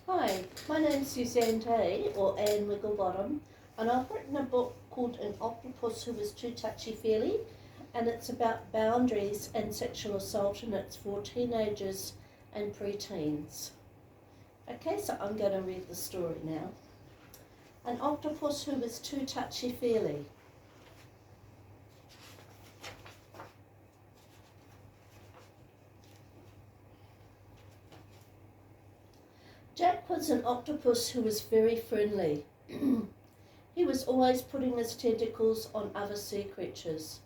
Hi, my name's Suzanne Day, or Anne Wigglebottom, and I've written a book called An Octopus Who Was Too Touchy-Feely, and it's about boundaries and sexual assault, and it's for teenagers and preteens. Okay, so I'm going to read the story now. An octopus who was too touchy-feely. Jack was an octopus who was very friendly. He was always putting his tentacles on other sea creatures.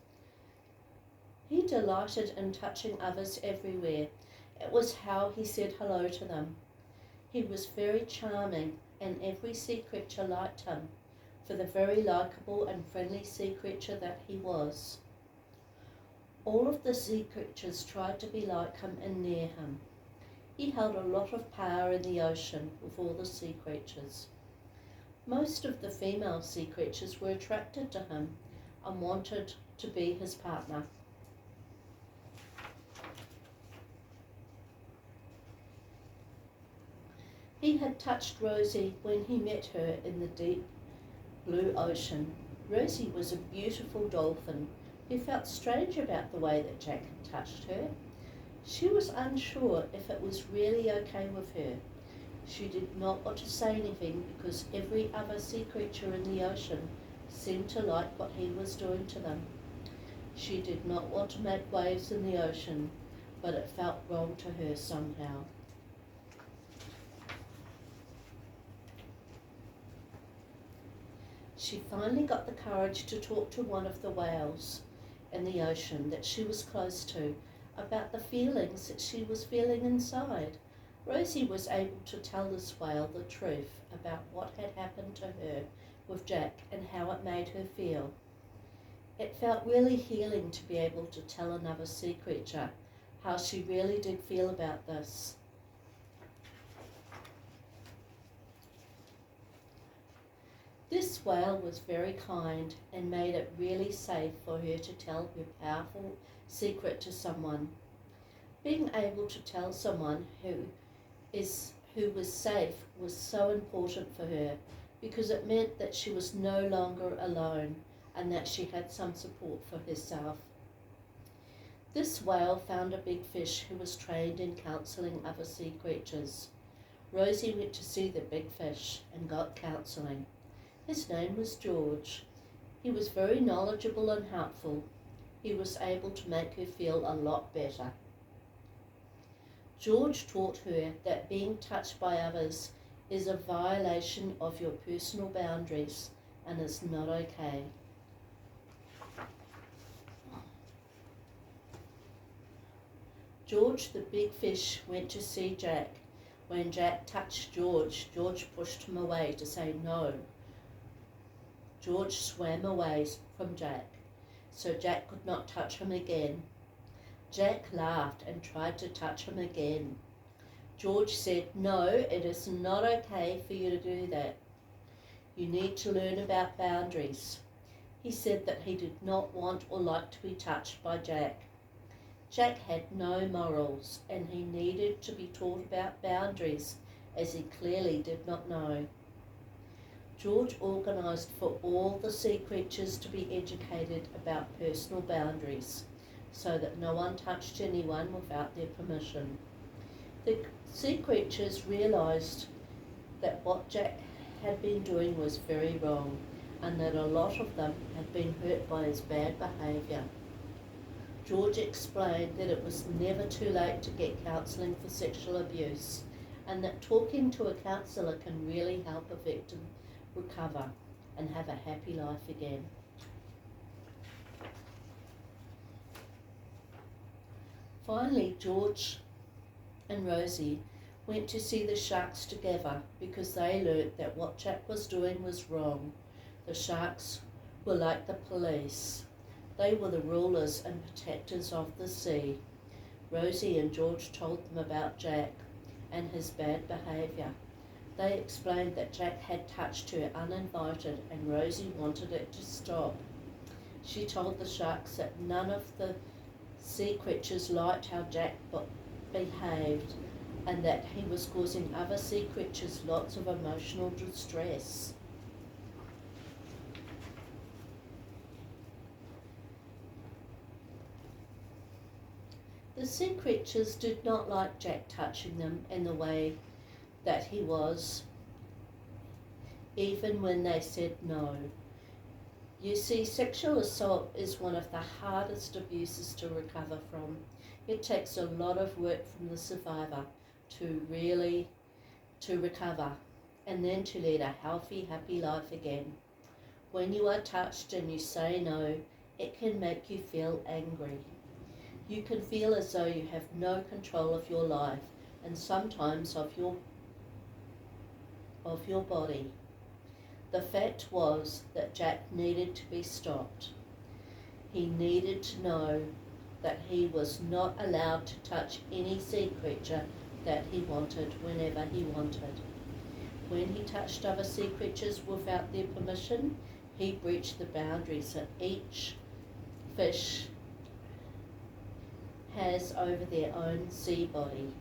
He delighted in touching others everywhere. It was how he said hello to them. He was very charming, and every sea creature liked him for the very likeable and friendly sea creature that he was. All of the sea creatures tried to be like him and near him. He held a lot of power in the ocean with all the sea creatures. Most of the female sea creatures were attracted to him and wanted to be his partner. He had touched Rosie when he met her in the deep blue ocean. Rosie was a beautiful dolphin who felt strange about the way that Jack had touched her. She was unsure if it was really okay with her. She did not want to say anything because every other sea creature in the ocean seemed to like what he was doing to them. She did not want to make waves in the ocean, but it felt wrong to her somehow. She finally got the courage to talk to one of the whales in the ocean that she was close to about the feelings that she was feeling inside. Rosie was able to tell this whale the truth about what had happened to her with Jack and how it made her feel. It felt really healing to be able to tell another sea creature how she really did feel about this. This whale was very kind and made it really safe for her to tell her powerful secret to someone. Being able to tell someone who was safe was so important for her because it meant that she was no longer alone and that she had some support for herself. This whale found a big fish who was trained in counselling other sea creatures. Rosie went to see the big fish and got counselling. His name was George. He was very knowledgeable and helpful. He was able to make her feel a lot better. George taught her that being touched by others is a violation of your personal boundaries and is not okay. George the big fish went to see Jack. When Jack touched George, George pushed him away to say no. George swam away from Jack, so Jack could not touch him again. Jack laughed and tried to touch him again. George said, "No, it is not okay for you to do that. You need to learn about boundaries." He said that he did not want or like to be touched by Jack. Jack had no morals and he needed to be taught about boundaries as he clearly did not know. George organised for all the sea creatures to be educated about personal boundaries so that no one touched anyone without their permission. The sea creatures realised that what Jack had been doing was very wrong and that a lot of them had been hurt by his bad behaviour. George explained that it was never too late to get counselling for sexual abuse and that talking to a counsellor can really help a victim recover and have a happy life again. Finally, George and Rosie went to see the sharks together because they learnt that what Jack was doing was wrong. The sharks were like the police. They were the rulers and protectors of the sea. Rosie and George told them about Jack and his bad behaviour. They explained that Jack had touched her uninvited and Rosie wanted it to stop. She told the sharks that none of the sea creatures liked how Jack behaved and that he was causing other sea creatures lots of emotional distress. The sea creatures did not like Jack touching them in the way that he was, even when they said no. You see, sexual assault is one of the hardest abuses to recover from. It takes a lot of work from the survivor to recover and then to lead a healthy, happy life again. When you are touched and you say no, it can make you feel angry. You can feel as though you have no control of your life and sometimes of your body. The fact was that Jack needed to be stopped. He needed to know that he was not allowed to touch any sea creature that he wanted whenever he wanted. When he touched other sea creatures without their permission, he breached the boundaries that each fish has over their own sea body.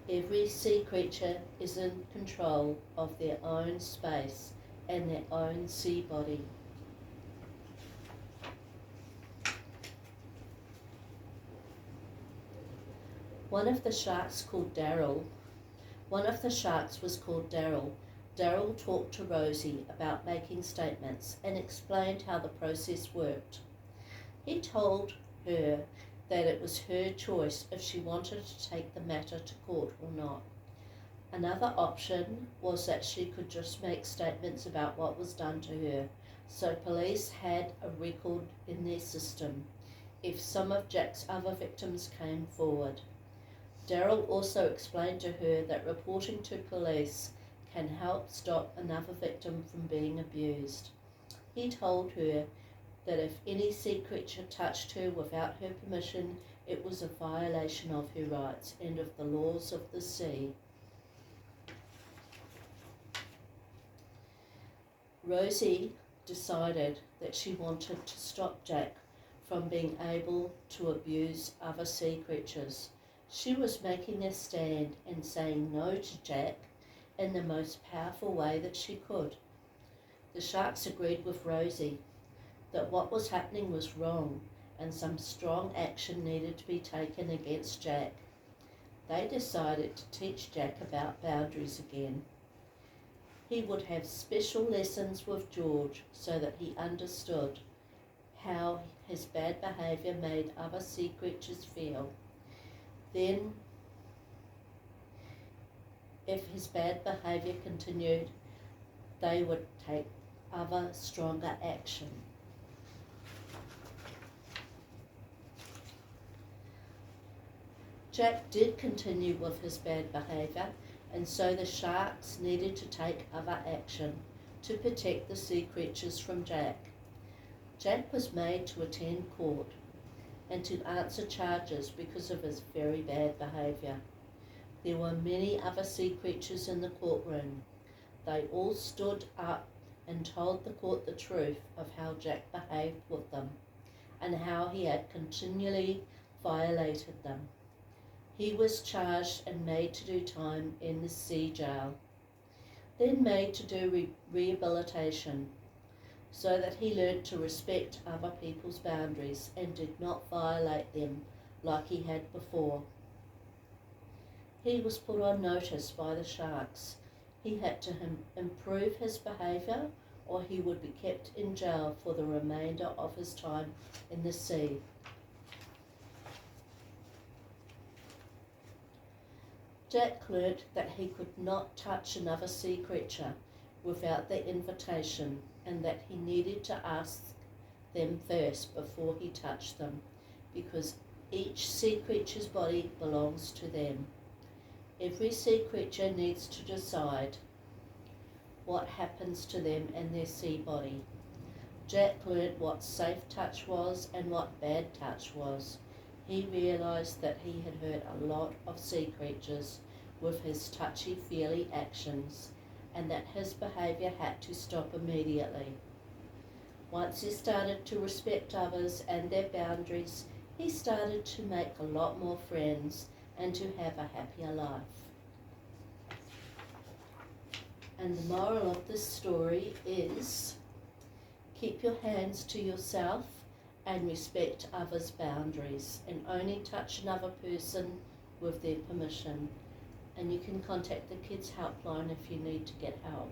Every sea creature is in control of their own space and their own sea body. One of the sharks was called Daryl. Daryl talked to Rosie about making statements and explained how the process worked. He told her that it was her choice if she wanted to take the matter to court or not. Another option was that she could just make statements about what was done to her, so police had a record in their system if some of Jack's other victims came forward. Daryl also explained to her that reporting to police can help stop another victim from being abused. He told her that if any sea creature touched her without her permission, it was a violation of her rights and of the laws of the sea. Rosie decided that she wanted to stop Jack from being able to abuse other sea creatures. She was making a stand and saying no to Jack in the most powerful way that she could. The sharks agreed with Rosie that what was happening was wrong and some strong action needed to be taken against Jack. They decided to teach Jack about boundaries again. He would have special lessons with George so that he understood how his bad behaviour made other sea creatures feel. Then, if his bad behaviour continued, they would take other stronger action. Jack did continue with his bad behaviour, and so the sharks needed to take other action to protect the sea creatures from Jack. Jack was made to attend court and to answer charges because of his very bad behaviour. There were many other sea creatures in the courtroom. They all stood up and told the court the truth of how Jack behaved with them and how he had continually violated them. He was charged and made to do time in the sea jail, then made to do rehabilitation so that he learned to respect other people's boundaries and did not violate them like he had before. He was put on notice by the sharks. He had to improve his behaviour or he would be kept in jail for the remainder of his time in the sea. Jack learnt that he could not touch another sea creature without their invitation and that he needed to ask them first before he touched them, because each sea creature's body belongs to them. Every sea creature needs to decide what happens to them and their sea body. Jack learnt what safe touch was and what bad touch was. He realised that he had hurt a lot of sea creatures with his touchy-feely actions and that his behaviour had to stop immediately. Once he started to respect others and their boundaries, he started to make a lot more friends and to have a happier life. And the moral of this story is keep your hands to yourself and respect others' boundaries, and only touch another person with their permission. And you can contact the Kids Helpline if you need to get help.